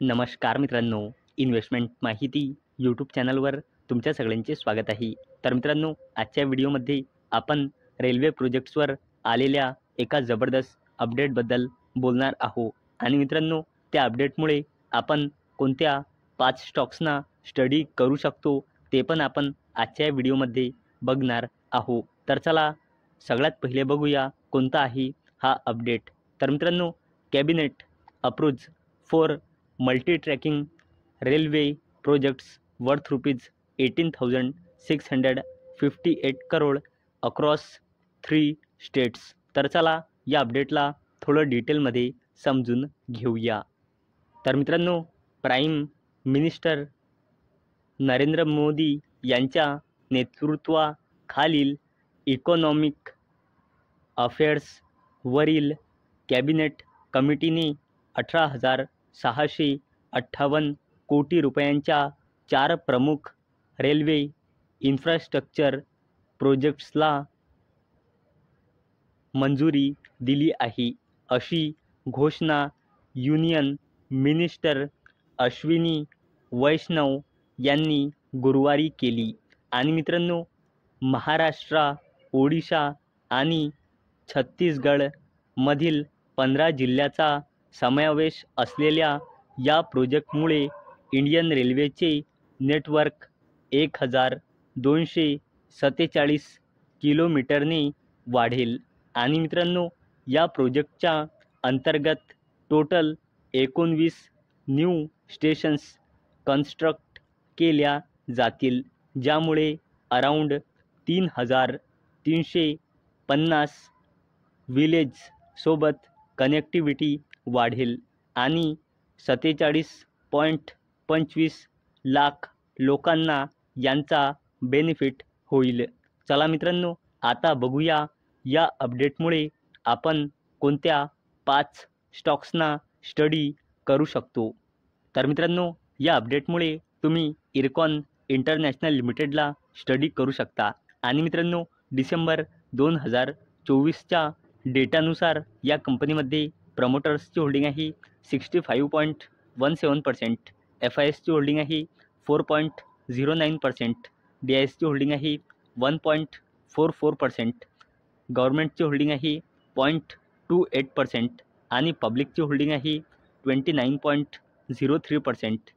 नमस्कार मित्रांनो, इन्व्हेस्टमेंट माहिती यूट्यूब चॅनलवर तुमच्या सगळ्यांचे स्वागत आहे. तर मित्रांनो, आजच्या व्हिडिओमध्ये आपण रेल्वे प्रोजेक्ट्सवर आलेल्या एका जबरदस्त अपडेटबद्दल बोलणार आहोत. आणि मित्रांनो, त्या अपडेटमुळे आपण कोणत्या 5 स्टॉक्सना स्टडी करू शकतो ते पण आपण आजच्या व्हिडिओमध्ये बघणार आहोत. तर चला सगळ्यात पहिले बघूया कोणता आहे हा अपडेट. तर मित्रांनो, cabinet approves for multi-tracking railway projects worth ₹18,658 crore across 3 states. तर चला या अपडेटला थोडं डिटेलमध्ये समजून घेऊया. तर मित्रांनो, प्राईम मिनिस्टर नरेंद्र मोदी यांच्या नेतृत्वाखालील इकॉनॉमिक अफेअर्सवरील कॅबिनेट कमिटीने 18,658 कोटी रुपयांच्या 4 प्रमुख रेल्वे इन्फ्रास्ट्रक्चर प्रोजेक्ट्सला मंजुरी दिली आहे, अशी घोषणा युनियन मिनिस्टर अश्विनी वैष्णव यांनी गुरुवारी केली. आणि मित्रांनो, महाराष्ट्र, ओडिशा आणि छत्तीसगडमधील 15 जिल्ह्याचा समावेश असलेल्या या प्रोजेक्टमुळे इंडियन रेल्वेचे नेटवर्क 1,247 किलोमीटरने वाढेल. आणि मित्रांनो, या प्रोजेक्टच्या अंतर्गत टोटल 19 न्यू स्टेशन्स कन्स्ट्रक्ट केल्या जातील, ज्यामुळे अराऊंड 3,350 विलेजसोबत कनेक्टिव्हिटी वाढेल आणि 47.25 लाख लोकांना यांचा बेनिफिट होईल. चला मित्रांनो, आता बघूया या अपडेटमुळे आपण कोणत्या 5 स्टॉक्सना स्टडी करू शकतो. तर मित्रांनो, या अपडेटमुळे तुम्ही इरकॉन इंटरनॅशनल लिमिटेडला स्टडी करू शकता. आणि मित्रांनो, डिसेंबर 2024च्या डेटानुसार या कंपनीमध्ये प्रमोटर्सची होल्डिंग आहे 65.17%, FISची होल्डिंग आहे 4.09%, DISची होल्डिंग आहे 1.44%, गव्हर्नमेंटची होल्डिंग आहे 0.28% आणि पब्लिकची होल्डिंग आहे 29.03%.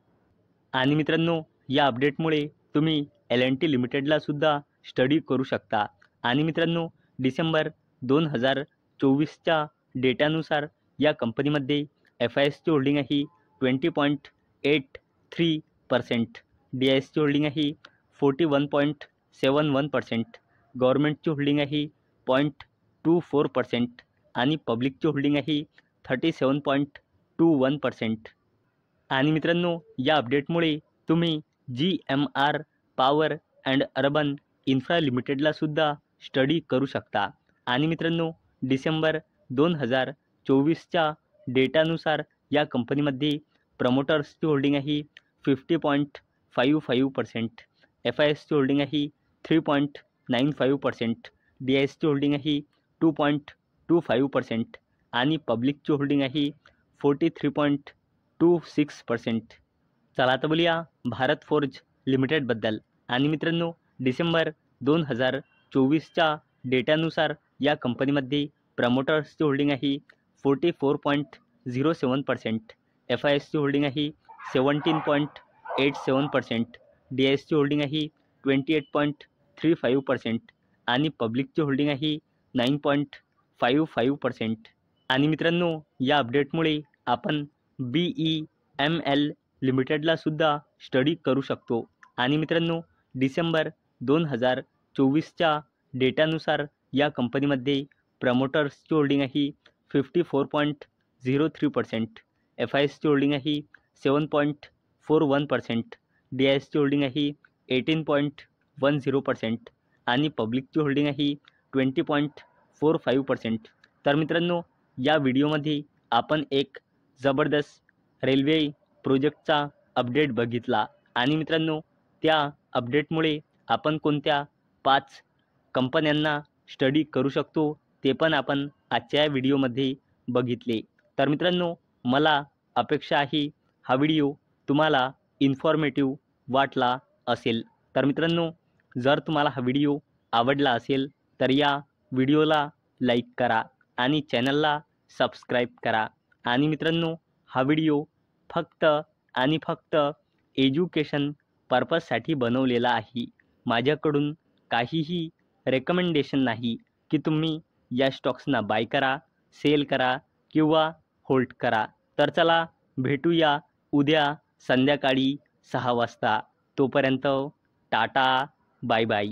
आणि मित्रांनो, या अपडेटमुळे तुम्ही L&T लिमिटेडला सुद्धा स्टडी करू शकता. आणि मित्रांनो, डिसेंबर 2024च्या डेटानुसार या कंपनीमध्ये FISची होल्डिंग आहे 20.83%, DISची होल्डिंग आहे 41.71%, गव्हर्नमेंटची होल्डिंग आहे 0.24% आणि पब्लिकची होल्डिंग आहे 37.21%. आणि मित्रांनो, या अपडेटमुळे तुम्ही GMR power and urban infra लिमिटेडला सुद्धा स्टडी करू शकता. आणि मित्रांनो, डिसेंबर 2024च्या डेटानुसार या कंपनीमध्ये प्रमोटर्सची होल्डिंग आहे 50.55%, FISची होल्डिंग आहे 3.95%, DISची होल्डिंग आहे 2.25% आणि पब्लिकची होल्डिंग आहे 43.26%. चला आता बोलूया भारत फोर्ज लिमिटेडबद्दल. आणि मित्रांनो, डिसेंबर 2024च्या डेटानुसार या कंपनीमध्ये प्रमोटर्सची होल्डिंग आहे 44.07%, FISची होल्डिंग आहे 17.87%, DISची होल्डिंग आहे 28.35% आणि पब्लिकची होल्डिंग आहे 9.55%. आणि मित्रांनो, या अपडेटमुळे आपण BEML लिमिटेडला सुद्धा स्टडी करू शकतो. आणि मित्रांनो, डिसेंबर 2024च्या डेटानुसार या कंपनीमध्ये प्रमोटर्सची होल्डिंग आहे 54.03%, FISची होल्डिंग आहे 7.41%, DISची होल्डिंग आहे 18.10% आणि पब्लिकची होल्डिंग आहे 20.45%. तर मित्रांनो, या व्हिडिओमध्ये आपण एक जबरदस्त रेल्वे प्रोजेक्टचा अपडेट बघितला. आणि मित्रांनो, त्या अपडेटमुळे आपण कोणत्या 5 कंपन्यांना स्टडी करू शकतो ते पण आपण आजच्या व्हिडिओमध्ये बघितले. तर मित्रांनो, मला अपेक्षा आहे हा व्हिडिओ तुम्हाला इन्फॉर्मेटिव्ह वाटला असेल तर मित्रांनो, जर तुम्हाला हा व्हिडिओ आवडला असेल तर या व्हिडिओला लाईक करा आणि चॅनलला सबस्क्राईब करा. आणि मित्रांनो, हा व्हिडिओ फक्त आणि फक्त एज्युकेशन पर्पजसाठी बनवलेला आहे. माझ्याकडून काहीही रेकमेंडेशन नाही की तुम्ही या स्टॉक्सना बाय करा, सेल करा किंवा होल्ड करा. तर चला भेटूया उद्या संध्याकाळी 6 वाजता. तोपर्यंत टाटा, बाय बाय.